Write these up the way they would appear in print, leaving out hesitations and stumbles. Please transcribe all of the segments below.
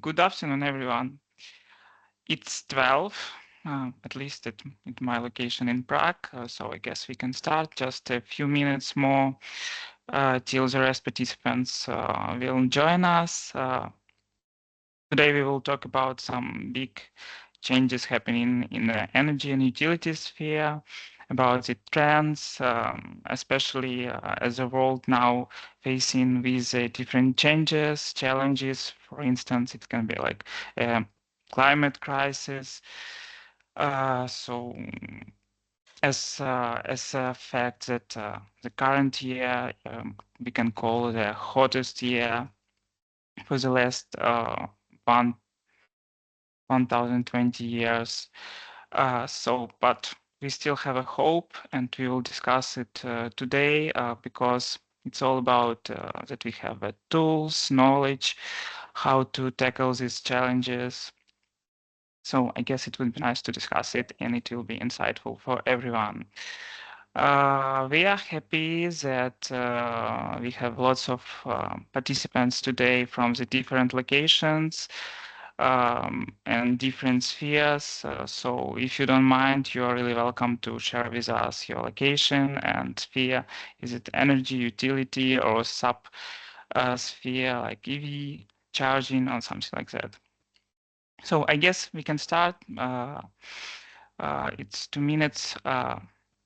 Good afternoon, everyone. It's 12, at least at my location in Prague, so I guess we can start. Just a few minutes more till the rest participants will join us. Today we will talk about some big changes happening in the energy and utility sphere, about the trends, especially as the world now facing with different changes, challenges. For instance, it can be like a climate crisis. So as a fact that the current year we can call the hottest year for the last 1020 years. But we still have a hope, and we will discuss it today because it's all about that we have tools, knowledge, how to tackle these challenges. So I guess it would be nice to discuss it, and it will be insightful for everyone. We are happy that we have lots of participants today from the different locations and different spheres. So if you don't mind, you are really welcome to share with us your location and sphere. Is it energy, utility, or sub sphere like EV charging or something like that? So I guess we can start. It's 2 minutes.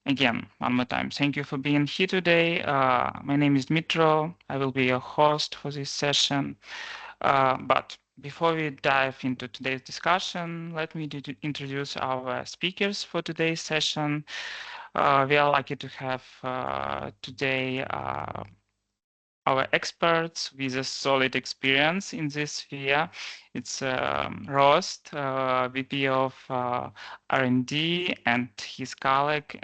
Again, one more time, thank you for being here today. My name is Dmitro. I will be your host for this session. But before we dive into today's discussion, let me introduce our speakers for today's session. We are lucky to have today our experts with a solid experience in this sphere. It's Rost, VP of R&D, and his colleague,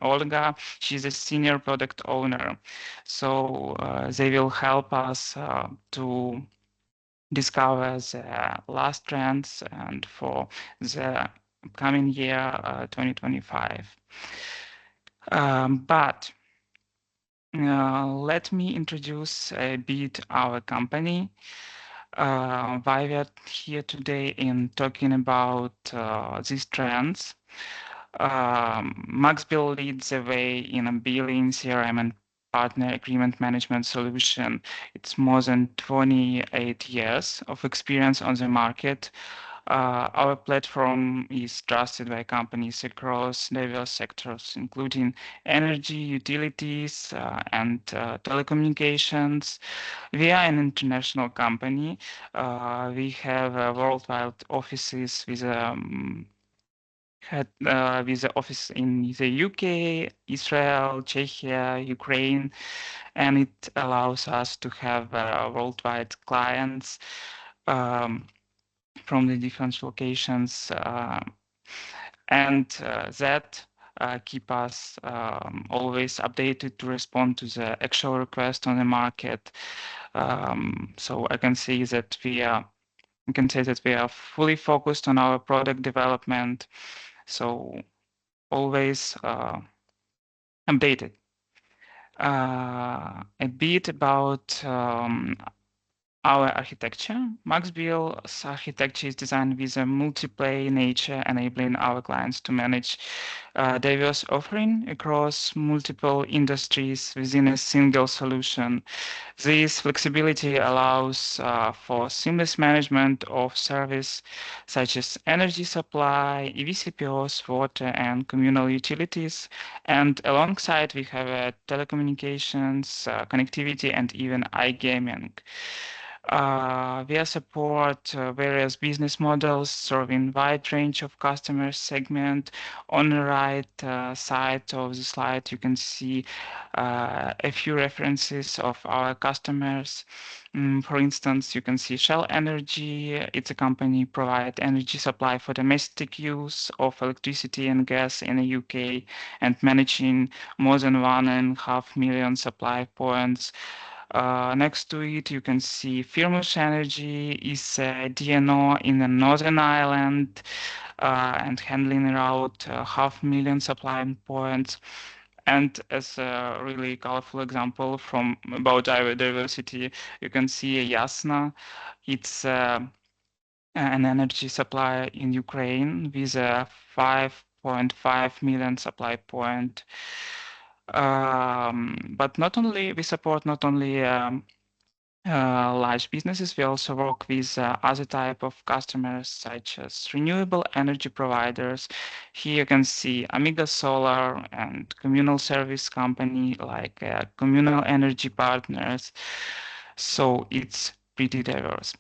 Olga. She's a senior product owner. So they will help us to discover the last trends and for the coming year 2025. But let me introduce a bit our company. Why we are here today in talking about these trends. MaxBill leads the way in a billing, CRM, and partner agreement management solution. It's more than 28 years of experience on the market. Our platform is trusted by companies across diverse sectors, including energy, utilities, and telecommunications. We are an international company. We have worldwide offices with the office in the UK, Israel, Czechia, Ukraine, and it allows us to have worldwide clients from the different locations, and that keep us always updated to respond to the actual request on the market. So I can say that we are fully focused on our product development. So always updated. A bit about our architecture. MaxBill's architecture is designed with a multiplayer nature, enabling our clients to manage diverse offering across multiple industries within a single solution. This flexibility allows for seamless management of service such as energy supply, EVCPOs, water, and communal utilities. And alongside, we have telecommunications, connectivity, and even iGaming. We support various business models serving wide range of customer segment. On the right side of the slide, you can see a few references of our customers. For instance, you can see Shell Energy. It's a company provide energy supply for domestic use of electricity and gas in the UK and managing more than 1.5 million supply points. Next to it, you can see Firmus Energy is a DNO in the Northern Ireland and handling around 500,000 supply points. And as a really colorful example about diversity, you can see Jasna. It's an energy supplier in Ukraine with a 5.5 million supply point. But not only we support not only large businesses, we also work with other type of customers such as renewable energy providers. Here you can see Amiga Solar and communal service company like communal energy partners. So it's pretty diverse.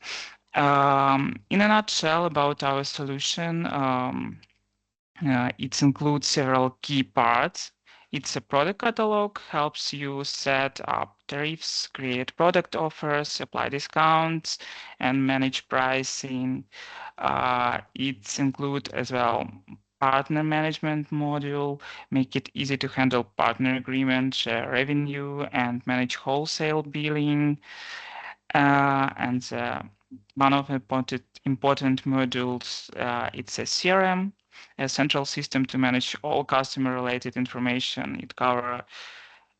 In a nutshell about our solution, it includes several key parts. It's a product catalog, helps you set up tariffs, create product offers, apply discounts, and manage pricing. It includes as well partner management module, make it easy to handle partner agreements, share revenue, and manage wholesale billing. And one of the important modules, it's a CRM, a central system to manage all customer-related information. It covers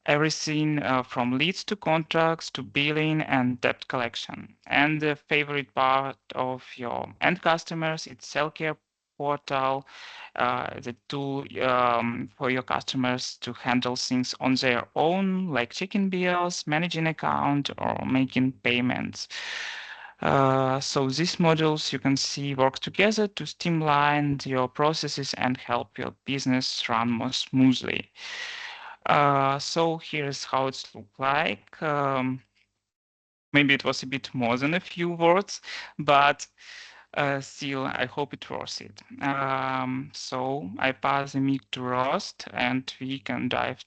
everything from leads to contracts to billing and debt collection. And the favorite part of your end customers, it's self-care portal, the tool for your customers to handle things on their own, like checking bills, managing account, or making payments. So these modules you can see work together to streamline your processes and help your business run more smoothly. So here's how it's look like. Maybe it was a bit more than a few words, but still, I hope it was it. So I pass the mic to Rost, and we can dive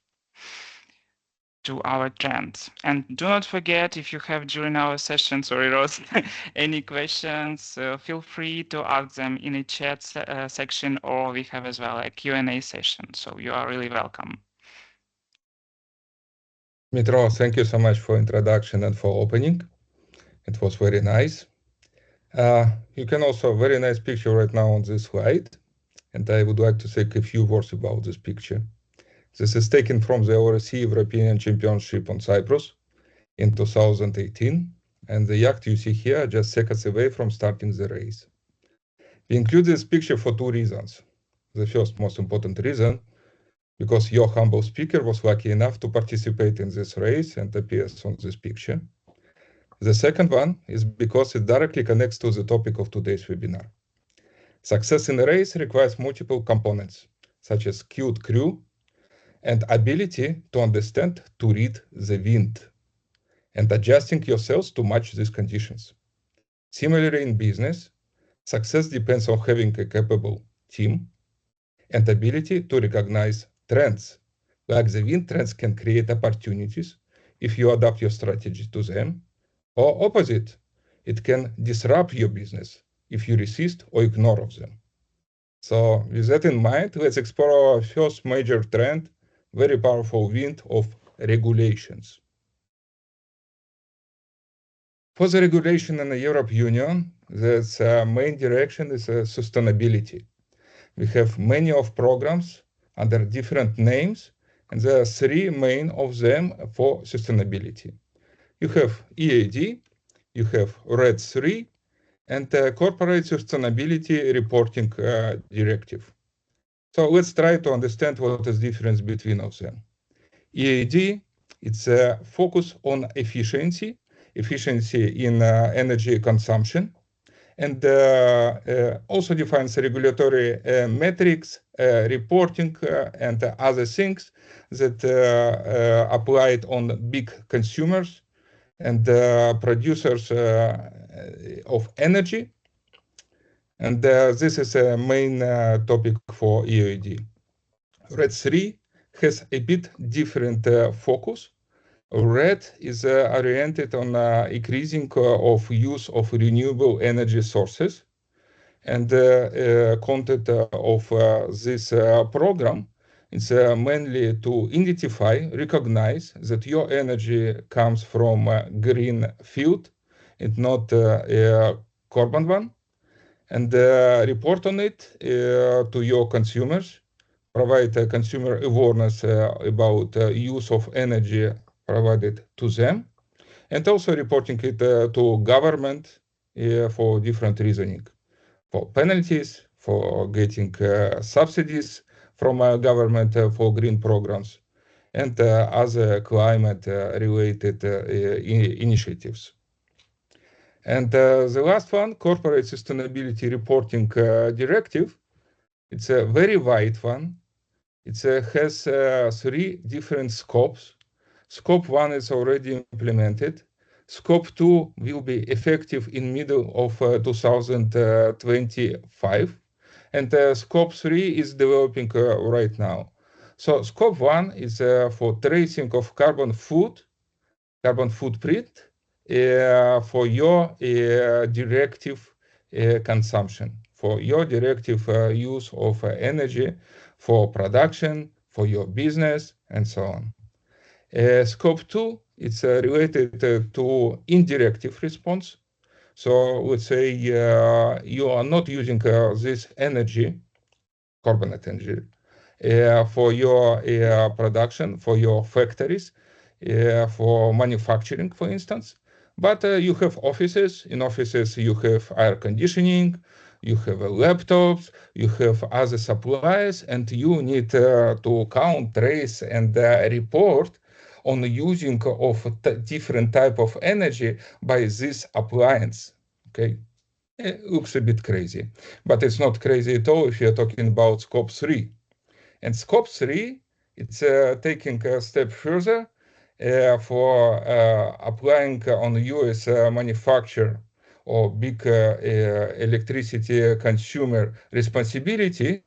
to our trends. And do not forget, if you have during our session, sorry, Rost, any questions, feel free to ask them in a chat section, or we have as well a Q&A session. So you are really welcome. Mitro, thank you so much for introduction and for opening. It was very nice. You can also very nice picture right now on this slide, and I would like to say a few words about this picture. This is taken from the ORC European Championship on Cyprus in 2018, and the yacht you see here just seconds away from starting the race. We include this picture for two reasons. The first most important reason, because your humble speaker was lucky enough to participate in this race and appears on this picture. The second one is because it directly connects to the topic of today's webinar. Success in a race requires multiple components, such as skilled crew and ability to understand to read the wind and adjusting yourselves to match these conditions. Similarly, in business, success depends on having a capable team and ability to recognize trends. Like the wind, trends can create opportunities if you adapt your strategy to them, or opposite, it can disrupt your business if you resist or ignore of them. So with that in mind, let's explore our first major trend, very powerful wind of regulations. For the regulation in the European Union, the main direction is sustainability. We have many of programs under different names, and there are three main of them for sustainability. You have EAD, you have RED 3, and Corporate Sustainability Reporting Directive. So let's try to understand what is the difference between of them. EAD, it's a focus on efficiency in energy consumption, and also defines regulatory metrics, reporting, and other things that applied on big consumers and producers of energy. And this is a main topic for EAD. RED 3 has a bit different focus. RED is oriented on increasing of use of renewable energy sources. And content of this program is mainly to identify, recognize that your energy comes from a green field and not a carbon one, and report on it to your consumers, provide consumer awareness about use of energy provided to them, and also reporting it to government for different reasoning. for penalties, for getting subsidies from government for green programs, and other climate-related initiatives. And the last one, Corporate Sustainability Reporting Directive, it's a very wide one. It has 3 different scopes. Scope 1 is already implemented. Scope 2 will be effective in middle of 2025. And Scope 3 is developing right now. So Scope 1 is for tracing of carbon footprint for your directive consumption, for your directive use of energy for production, for your business, and so on. Scope 2, it's related to indirective response. So let's say you are not using this energy, carbonate energy, for your production, for your factories, for manufacturing, for instance. But you have offices. In offices, you have air conditioning, you have laptops, you have other supplies, and you need to count, trace, and report on the using of different type of energy by this appliance. Okay. It looks a bit crazy, but it's not crazy at all if you're talking about scope 3. And scope 3, it's taking a step further for applying on the US manufacturer or big electricity consumer responsibility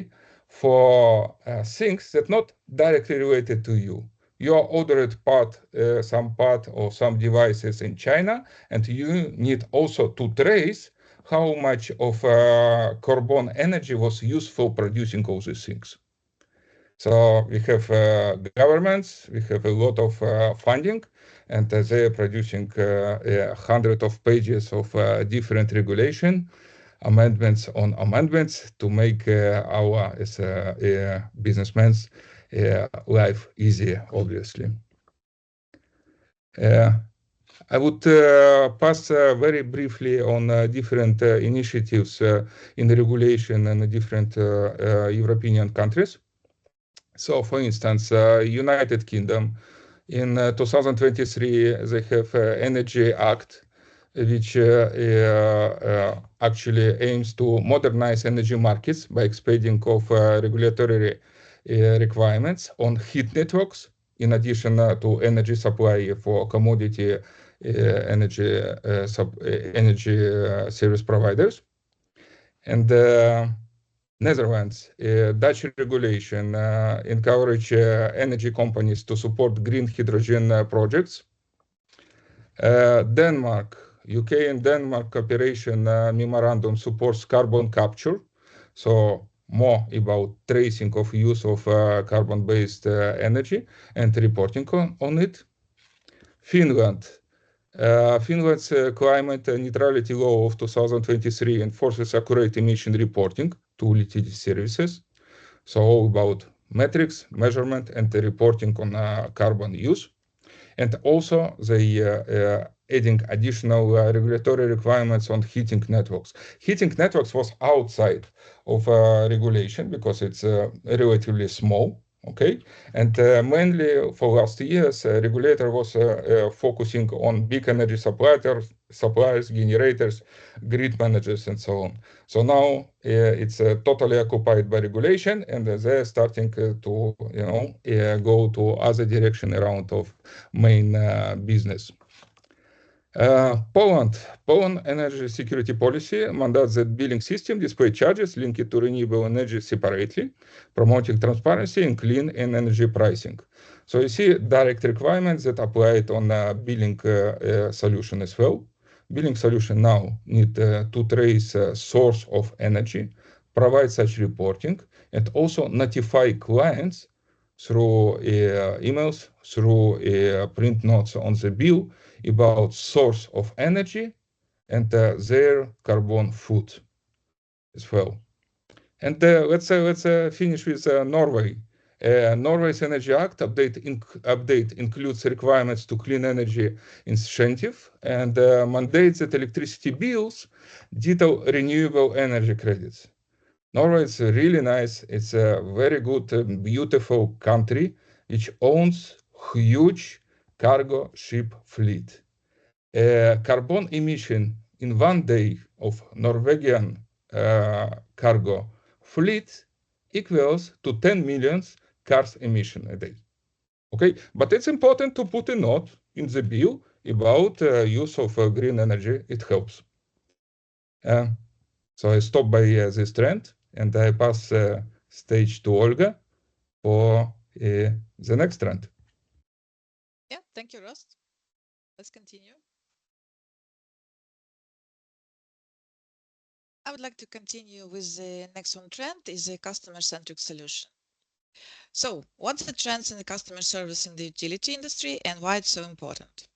for things that not directly related to you. You ordered some part or some devices in China, and you need also to trace how much of carbon energy was used for producing all these things. So we have governments, we have a lot of funding, and they are producing hundreds of pages of different regulation, amendments on amendments to make our as businessmen's life easier, obviously. I would pass very briefly on different initiatives in the regulation in the different European countries. So, for instance, United Kingdom, in 2023, they have Energy Act, which actually aims to modernize energy markets by expanding of regulatory requirements on heat networks, in addition to energy supply for commodity energy service providers. And Netherlands, Dutch regulation encourage energy companies to support green hydrogen projects. Denmark, UK and Denmark cooperation memorandum supports carbon capture. So more about tracing of use of carbon-based energy and reporting on it. Finland. Finland's climate neutrality law of 2023 enforces accurate emission reporting to utility services. So all about metrics, measurement, and the reporting on carbon use. And also they adding additional regulatory requirements on heating networks. Heating networks was outside of regulation because it's relatively small. Okay, and mainly for last years, regulator was focusing on big energy suppliers, generators, grid managers, and so on. So now it's totally occupied by regulation, and they're starting to, go to other direction around of main business. Poland energy security policy mandates that billing system display charges linked to renewable energy separately, promoting transparency and clean energy pricing. So you see direct requirements that applied on billing solution as well. Billing solution now need to trace source of energy, provide such reporting, and also notify clients through emails, through print notes on the bill about source of energy and their carbon foot as well. And let's finish with Norway. Norway's Energy Act update includes requirements to clean energy incentive and mandates that electricity bills detail renewable energy credits. Norway is really nice. It's a very good, beautiful country which owns huge cargo ship fleet. Carbon emission in one day of Norwegian cargo fleet equals to 10 million cars emission a day. Okay, but it's important to put a note in the bill about use of green energy. It helps. So I stop by this trend and I pass stage to Olga for the next trend. Yeah, thank you, Rost. Let's continue. I would like to continue with the next one trend is a customer-centric solution. So, what's the trends in the customer service in the utility industry and why it's so important?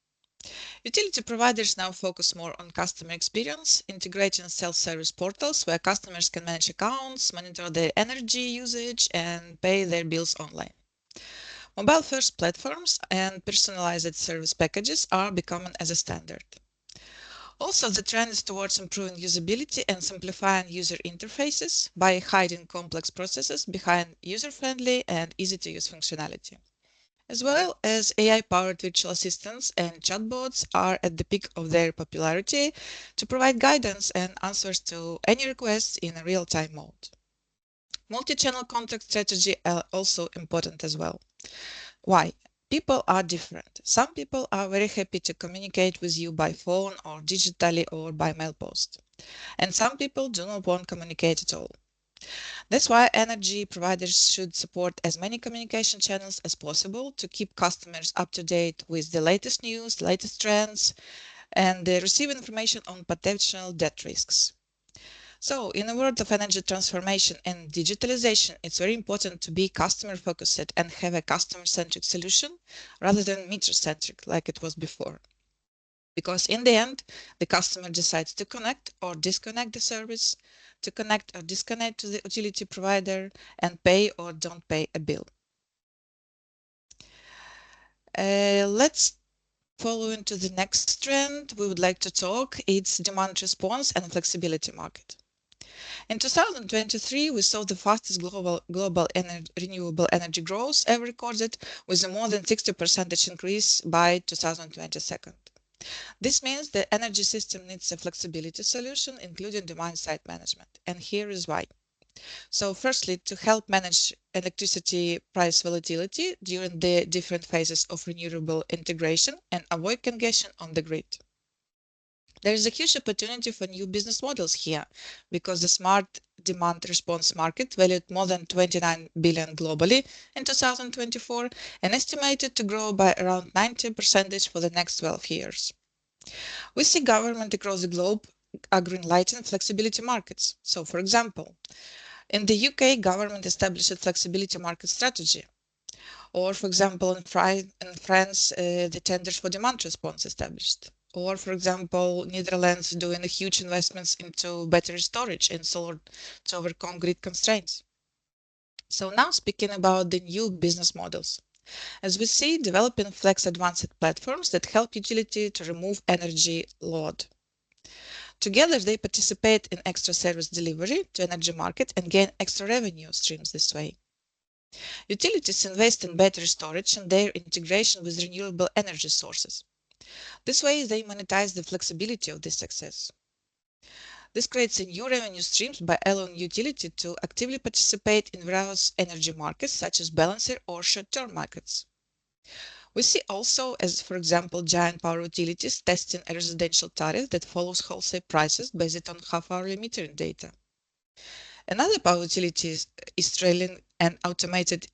Utility providers now focus more on customer experience, integrating self-service portals where customers can manage accounts, monitor their energy usage, and pay their bills online. Mobile-first platforms and personalized service packages are becoming as a standard. Also, the trend is towards improving usability and simplifying user interfaces by hiding complex processes behind user-friendly and easy-to-use functionality. As well as AI-powered virtual assistants and chatbots are at the peak of their popularity to provide guidance and answers to any requests in a real-time mode. Multi-channel contact strategy are also important as well. Why? People are different. Some people are very happy to communicate with you by phone or digitally or by mail post. And some people do not want to communicate at all. That's why energy providers should support as many communication channels as possible to keep customers up to date with the latest news, latest trends, and receive information on potential debt risks. So, in a world of energy transformation and digitalization, it's very important to be customer focused and have a customer centric solution rather than meter centric like it was before. Because in the end, the customer decides to connect or disconnect the service, to connect or disconnect to the utility provider, and pay or don't pay a bill. Let's follow into the next trend. We would like to talk. It's demand response and flexibility market. In 2023, we saw the fastest global renewable energy growth ever recorded, with a more than 60% increase by 2022. This means the energy system needs a flexibility solution, including demand-side management. And here is why. So firstly, to help manage electricity price volatility during the different phases of renewable integration and avoid congestion on the grid. There is a huge opportunity for new business models here because the smart demand response market, valued more than 29 billion globally in 2024 and estimated to grow by around 90% for the next 12 years. We see government across the globe are greenlighting flexibility markets. So, for example, in the UK, government established a flexibility market strategy. Or, for example, in France, the tenders for demand response established. Or, for example, Netherlands doing a huge investments into battery storage and solar to overcome grid constraints. So now speaking about the new business models. As we see, developing flex advanced platforms that help utility to remove energy load. Together, they participate in extra service delivery to energy market and gain extra revenue streams this way. Utilities invest in battery storage and their integration with renewable energy sources. This way, they monetize the flexibility of this success. This creates a new revenue streams by allowing utility to actively participate in various energy markets such as balancer or short-term markets. We see also, as for example, giant power utilities testing a residential tariff that follows wholesale prices based on half-hourly metering data. Another power utility is trialing an automated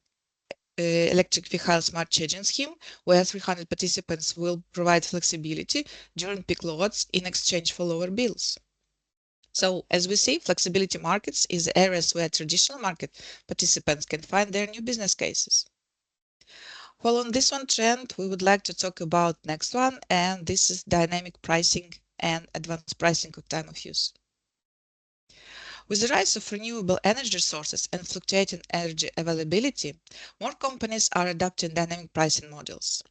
electric vehicle smart charging scheme, where 300 participants will provide flexibility during peak loads in exchange for lower bills. So, as we see, flexibility markets is areas where traditional market participants can find their new business cases. Following this one trend, we would like to talk about next one, and this is dynamic pricing and advanced pricing of time of use. With the rise of renewable energy sources and fluctuating energy availability, more companies are adopting dynamic pricing models.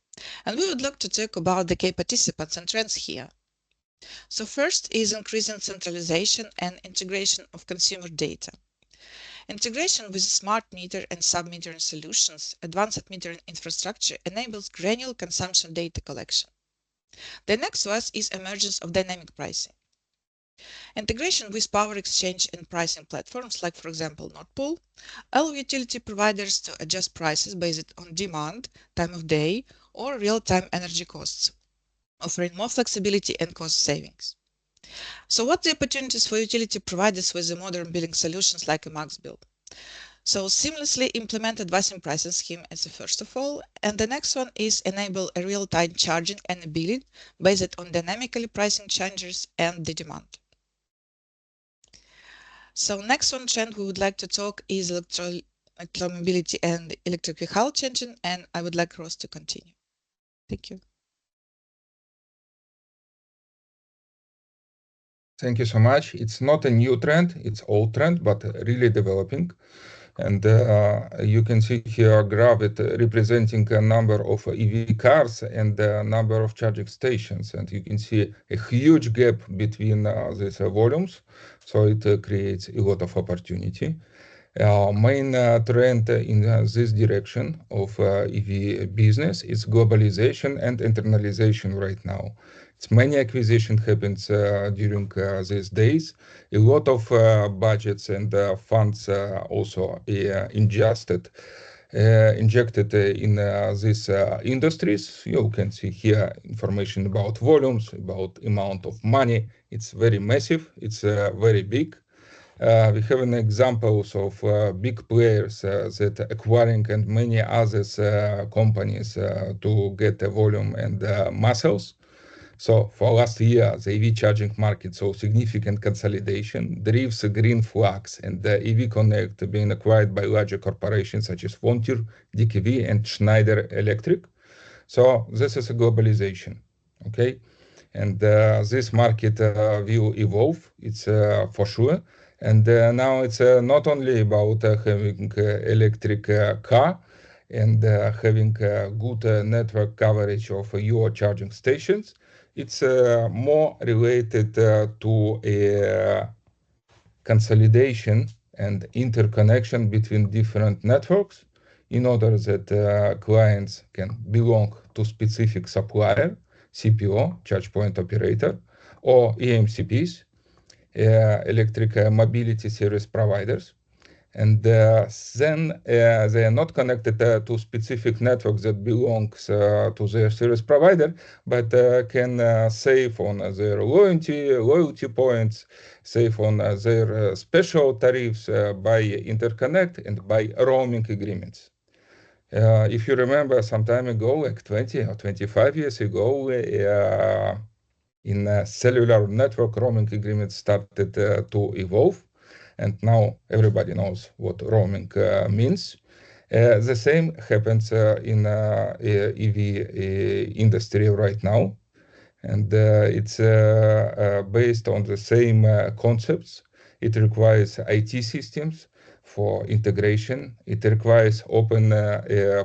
And we would like to talk about the key participants and trends here. So first is increasing centralization and integration of consumer data. Integration with smart meter and sub-metering solutions, advanced metering infrastructure enables granular consumption data collection. The next one is emergence of dynamic pricing. Integration with power exchange and pricing platforms like, for example, Nord Pool, allow utility providers to adjust prices based on demand, time of day, or real-time energy costs, offering more flexibility and cost savings. So what are the opportunities for utility providers with the modern billing solutions like a MaxBill? So seamlessly implement advancing pricing scheme as the first of all, and the next one is enable a real-time charging and billing based on dynamically pricing changes and the demand. So next one trend we would like to talk is electromobility and electric vehicle changing, and I would like Ross to continue. Thank you. Thank you so much. It's not a new trend, it's old trend, but really developing. And you can see here a graph representing a number of EV cars and the number of charging stations. And you can see a huge gap between these volumes. So it creates a lot of opportunity. Main trend in this direction of EV business is globalization and internalization right now. It's many acquisition happens during these days. A lot of budgets and funds also injected in these industries. You can see here information about volumes, about amount of money. It's very massive. It's very big. We have an examples of big players that acquiring and many others companies to get the volume and muscles. So for last year, the EV charging market saw significant consolidation, drives green flags, and the EV Connect being acquired by larger corporations such as Vontier, DKV, and Schneider Electric. So this is a globalization, okay? And this market will evolve, it's for sure. And now it's not only about having electric car and having good network coverage of your charging stations. It's more related to a consolidation and interconnection between different networks in order that clients can belong to specific supplier, CPO, charge point operator, or EMCPs, electric mobility service providers. And then they are not connected to specific networks that belongs to their service provider, but can save on their loyalty points, save on their special tariffs by interconnect and by roaming agreements. If you remember some time ago, like 20 or 25 years ago, in cellular network roaming agreements started to evolve. And now everybody knows what roaming means. The same happens in EV industry right now. And it's based on the same concepts. It requires IT systems for integration. It requires open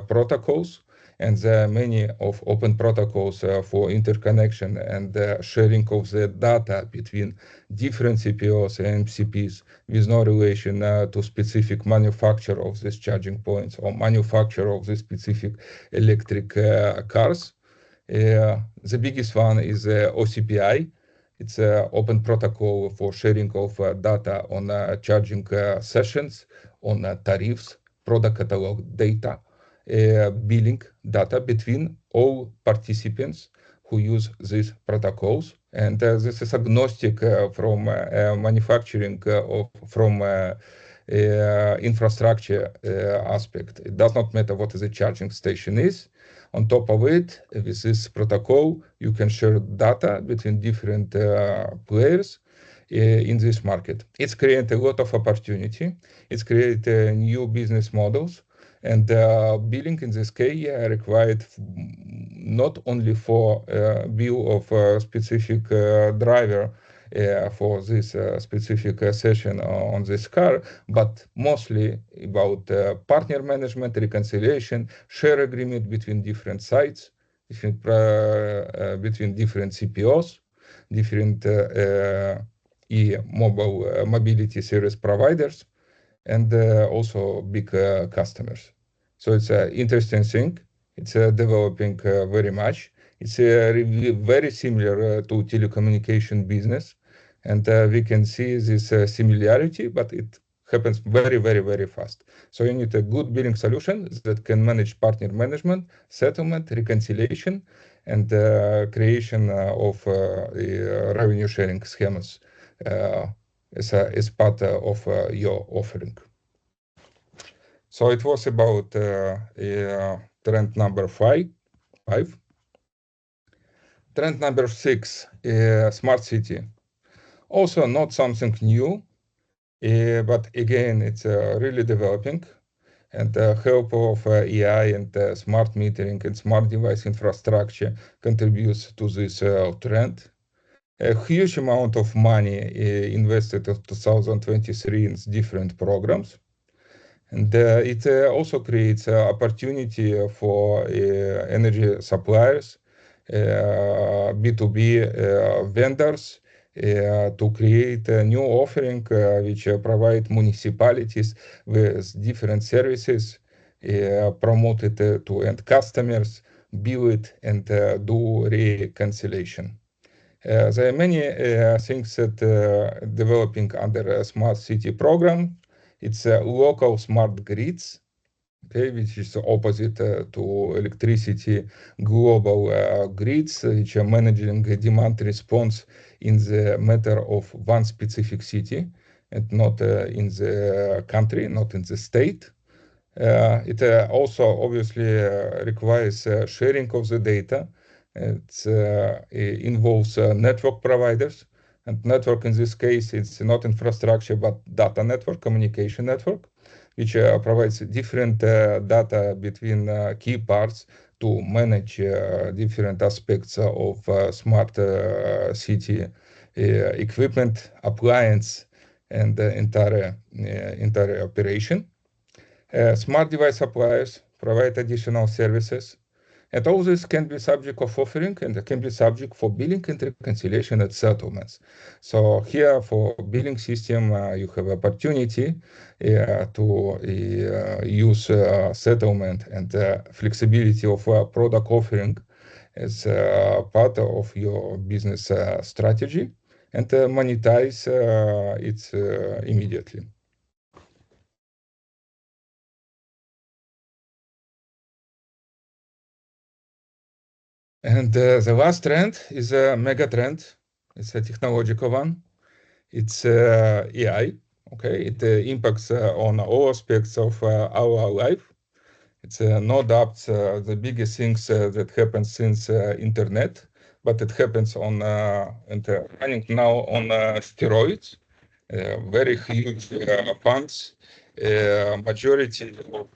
protocols. And there are many of open protocols for interconnection and sharing of the data between different CPOs and MCPs with no relation to specific manufacturer of these charging points or manufacturer of the specific electric cars. The biggest one is OCPI. It's an open protocol for sharing of data on charging sessions, on tariffs, product catalog data, billing data between all participants who use these protocols. And this is agnostic from manufacturing from infrastructure aspect. It does not matter what the charging station is. On top of it, with this protocol, you can share data between different players in this market. It's created a lot of opportunity. It's created new business models. And billing in this case required not only for bill of a specific driver for this specific session on this car, but mostly about partner management, reconciliation, share agreement between different sites, between different CPOs, different e-mobile mobility service providers, and also big customers. So it's an interesting thing. It's developing very much. It's very similar to telecommunication business, and we can see this similarity, but it happens very, very, very fast. So you need a good billing solution that can manage partner management, settlement, reconciliation, and creation of revenue sharing schemas as part of your offering. So it was about trend number five. Trend number 6, smart city. Also not something new, but again, it's really developing. And the help of AI and smart metering and smart device infrastructure contributes to this trend. A huge amount of money invested in 2023 in different programs. And it also creates opportunity for energy suppliers, B2B vendors, to create a new offering which provide municipalities with different services, promoted to end customers, bill it, and do reconciliation. There are many things that developing under a smart city program. It's local smart grids, okay, which is opposite to electricity global grids, which are managing demand response in the matter of one specific city and not in the country, not in the state. It also obviously requires sharing of the data. It involves network providers, and network in this case it's not infrastructure but data network, communication network, which provides different data between key parts to manage different aspects of smart city equipment, appliance, and entire operation. Smart device suppliers provide additional services, and all this can be subject of offering and can be subject for billing and reconciliation and settlements. So here for billing system, you have opportunity to use settlement and flexibility of product offering as part of your business strategy and monetize it immediately. And the last trend is a mega trend. It's a technological one. It's AI. Okay, it impacts on all aspects of our life. It's no doubt the biggest things that happen since internet, but it happens on and running now on steroids. Very huge funds. Majority of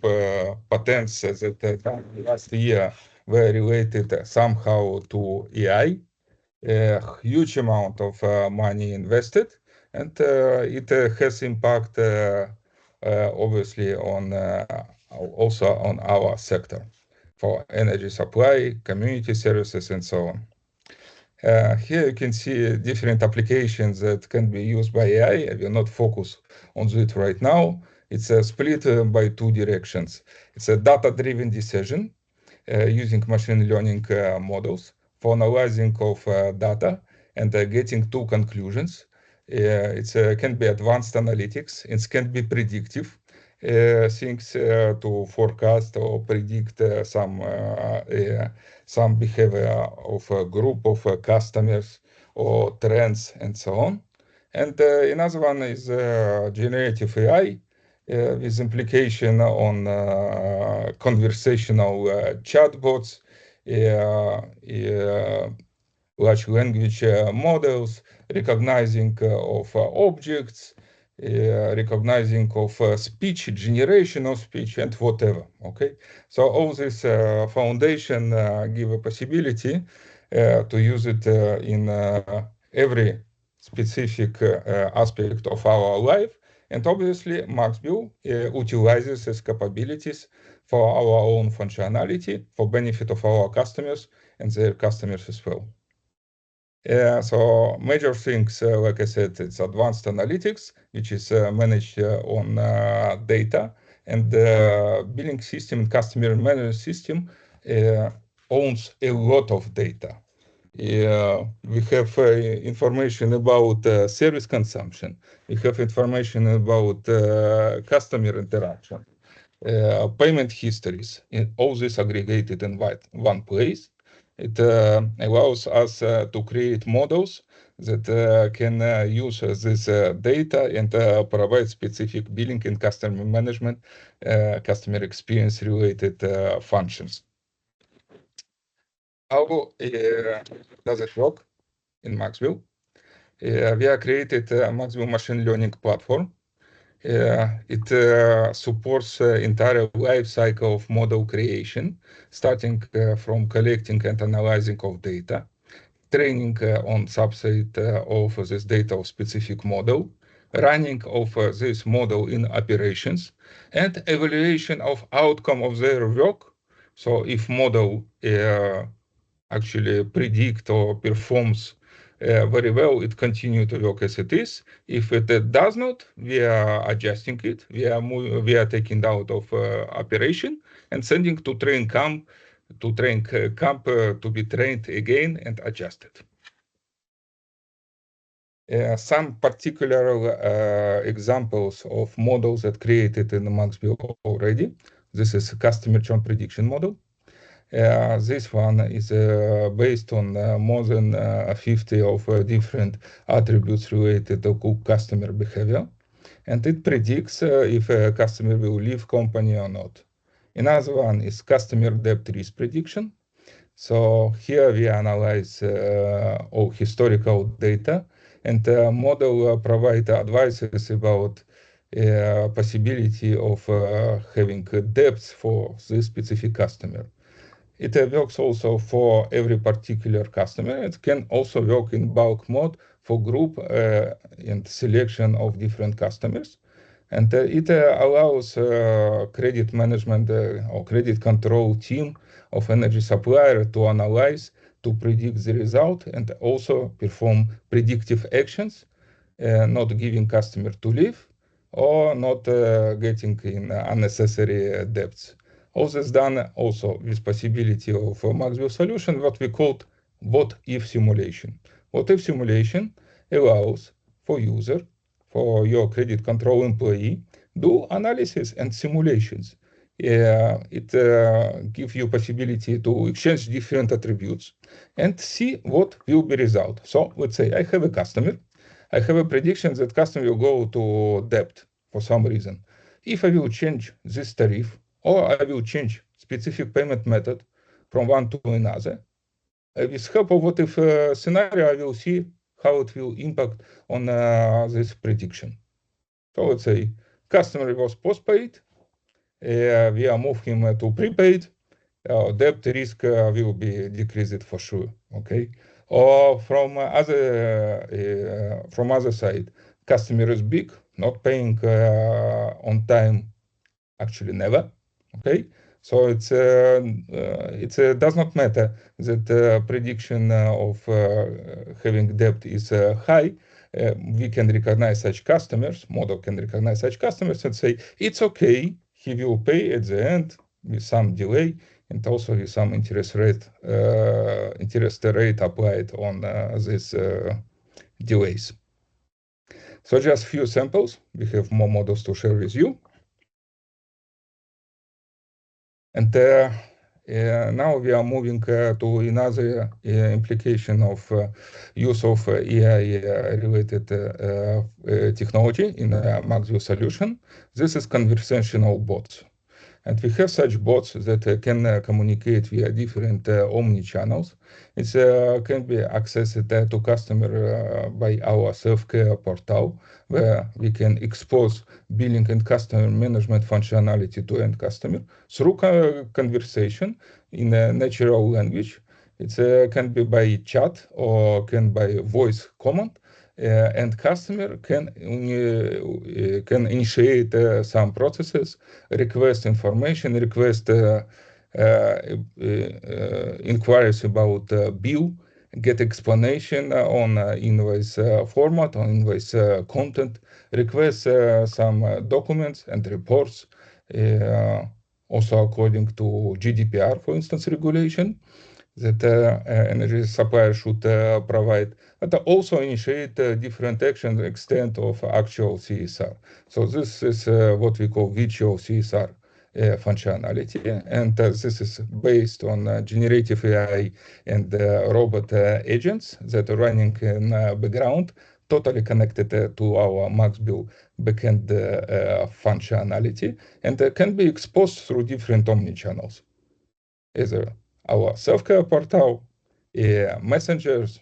patents that last year were related somehow to AI. A huge amount of money invested, and it has impact obviously on also on our sector for energy supply, community services, and so on. Here you can see different applications that can be used by AI. I will not focus on it right now. It's split by two directions. It's a data-driven decision using machine learning models for analyzing of data and getting two conclusions. It can be advanced analytics. It can be predictive things to forecast or predict some behavior of a group of customers or trends and so on. And another one is generative AI with implication on conversational chatbots, large language models, recognizing of objects, recognizing of speech, generation of speech, and whatever. Okay, so all this foundation give a possibility to use it in every specific aspect of our life. And obviously, MaxBill utilizes these capabilities for our own functionality, for benefit of our customers and their customers as well. So major things, like I said, it's advanced analytics, which is managed on data, and the billing system and customer management system owns a lot of data. We have information about service consumption. We have information about customer interaction, payment histories, and all this aggregated in one place. It allows us to create models that can use this data and provide specific billing and customer management, customer experience related functions. How does it work in MaxBill? We have created a MaxBill machine learning platform. It supports entire life cycle of model creation, starting from collecting and analyzing of data, training on subset of this data of specific model, running of this model in operations, and evaluation of outcome of their work. So if model actually predict or performs very well, it continue to work as it is. If it does not, we are adjusting it. We are taking out of operation and sending to train camp to be trained again and adjusted. Some particular examples of models that created in the MaxBill already. This is a customer churn prediction model. This one is based on more than 50 of different attributes related to customer behavior, and it predicts if a customer will leave company or not. Another one is customer debt risk prediction. So here we analyze all historical data, and the model provide advices about possibility of having debts for this specific customer. It works also for every particular customer. It can also work in bulk mode for group and selection of different customers. And it allows credit management or credit control team of energy supplier to analyze, to predict the result, and also perform predictive actions, not giving customer to leave or not getting in unnecessary debts. All this done also with possibility of MaxBill solution, what we called what-if simulation. What-if simulation allows for user, for your credit control employee, do analysis and simulations. It gives you possibility to exchange different attributes and see what will be result. So let's say I have a customer. I have a prediction that customer will go to debt for some reason. If I will change this tariff, or I will change specific payment method from one to another, with help of what-if scenario, I will see how it will impact on this prediction. So let's say customer was postpaid, we are moving him to prepaid, debt risk will be decreased for sure, okay? Or from other side, customer is big, not paying on time, actually never, okay? So it does not matter that prediction of having debt is high. We can recognize such customers, model can recognize such customers and say, it's okay, he will pay at the end with some delay and also with some interest rate applied on these delays. So just few samples, we have more models to share with you. And now we are moving to another implication of use of AI-related technology in a MaxBill solution. This is conversational bots. And we have such bots that can communicate via different omni-channels. It can be accessed to customer by our self-care portal, where we can expose billing and customer management functionality to end customer through conversation in a natural language. It can be by chat or can by voice command. end customer can initiate some processes, request information, request inquiries about bill, get explanation on invoice format, on invoice content, request some documents and reports, also according to GDPR, for instance, regulation that energy supplier should provide, but also initiate different action extent of actual CSR. So this is what we call virtual CSR functionality, and this is based on generative AI and robot agents that are running in background, totally connected to our MaxBill backend functionality, and can be exposed through different omnichannels, either our self-care portal, messengers,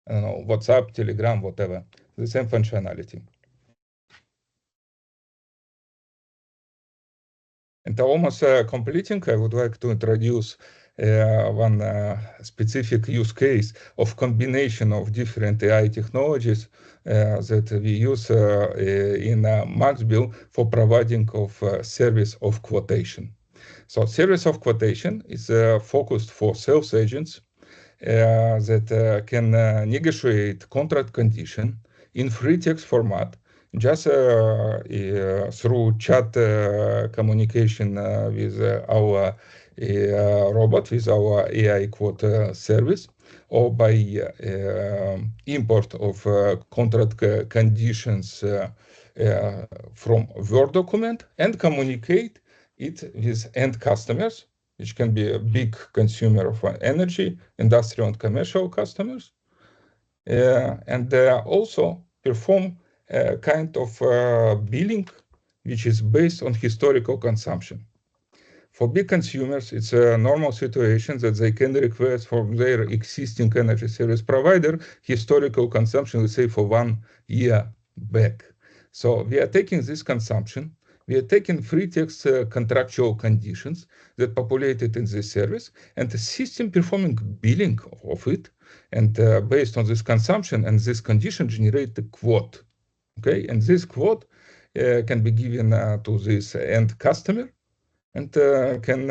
I don't know, WhatsApp, Telegram, whatever, the same functionality. And almost completing, I would like to introduce one specific use case of combination of different AI technologies that we use in MaxBill for providing of service of quotation. So service of quotation is focused for sales agents that can negotiate contract condition in free text format, just through chat communication with our robot, with our AI quote service, or by import of contract conditions from Word document and communicate it with end customers, which can be a big consumer of energy, industrial and commercial customers, and also perform a kind of billing which is based on historical consumption. For big consumers, it's a normal situation that they can request from their existing energy service provider historical consumption, let's say for 1 year back. So we are taking this consumption, we are taking free text contractual conditions that populated in this service, and the system performing billing of it, and based on this consumption and this condition generate the quote. Okay, and this quote can be given to this end customer, and can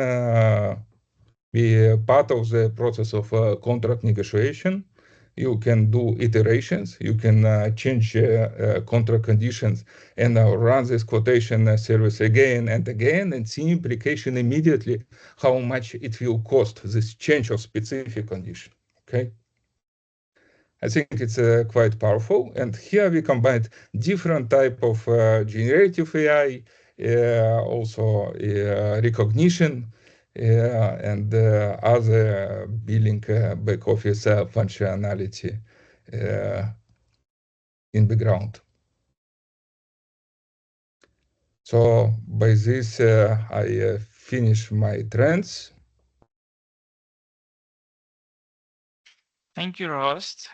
be part of the process of contract negotiation. You can do iterations, you can change contract conditions and run this quotation service again and again and see implication immediately how much it will cost, this change of specific condition, okay? I think it's quite powerful, and here we combined different type of generative AI, also recognition, and other billing back office functionality in background. So by this, I finish my trends. Thank you, Rost.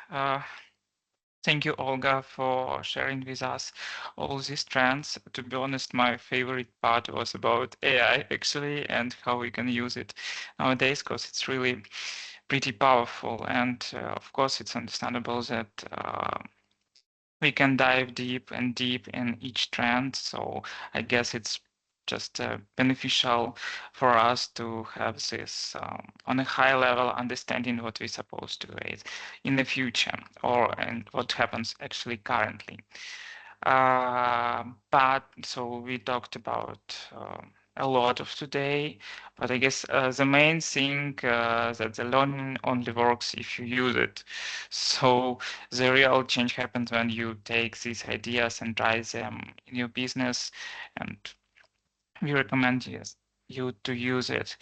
Thank you, Olga, for sharing with us all these trends. To be honest, my favorite part was about AI, actually, and how we can use it nowadays, because it's really pretty powerful. And of course, it's understandable that we can dive deep and deep in each trend. So I guess it's just beneficial for us to have this on a high level understanding what we're supposed to do in the future, or and what happens actually currently. But so we talked about a lot of today, but I guess the main thing that the learning only works if you use it. So the real change happens when you take these ideas and try them in your business, and we recommend you to use it.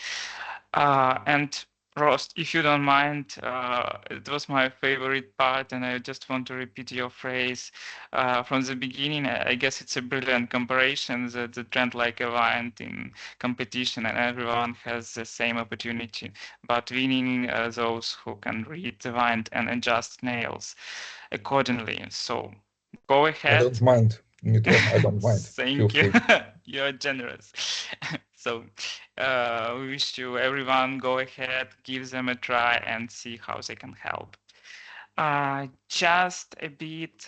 And Rost, if you don't mind, it was my favorite part, and I just want to repeat your phrase from the beginning. I guess it's a brilliant comparison that the trend like a vine in competition, and everyone has the same opportunity, but winning those who can read the vine and adjust nails accordingly. So go ahead. I don't mind, Dmitry, I don't mind. Thank you. You're generous. So we wish you everyone go ahead, give them a try and see how they can help. Just a bit,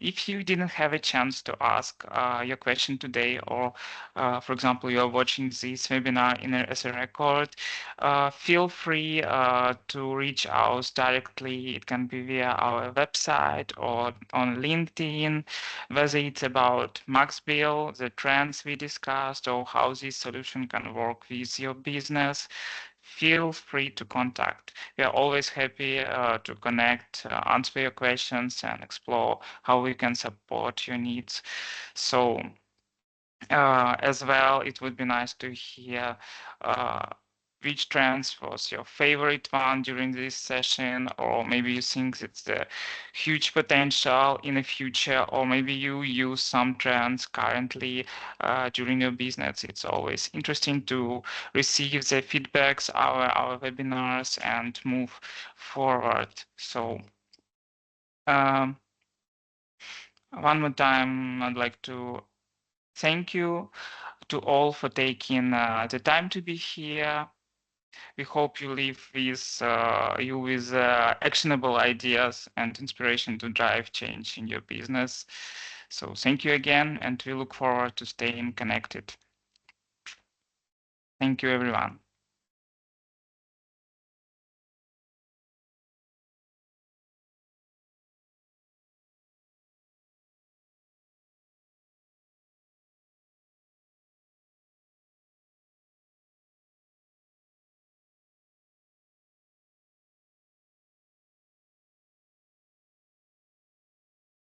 if you didn't have a chance to ask your question today, or for example, you're watching this webinar as a record, feel free to reach out directly. It can be via our website or on LinkedIn, whether it's about MaxBill, the trends we discussed, or how this solution can work with your business. Feel free to contact. We are always happy to connect, answer your questions, and explore how we can support your needs. So, as well, it would be nice to hear which trends was your favorite one during this session, or maybe you think it's a huge potential in the future, or maybe you use some trends currently during your business. It's always interesting to receive the feedbacks, our webinars, and move forward. So one more time, I'd like to thank you to all for taking the time to be here. We hope you leave with actionable ideas and inspiration to drive change in your business. So thank you again, and we look forward to staying connected. Thank you, everyone.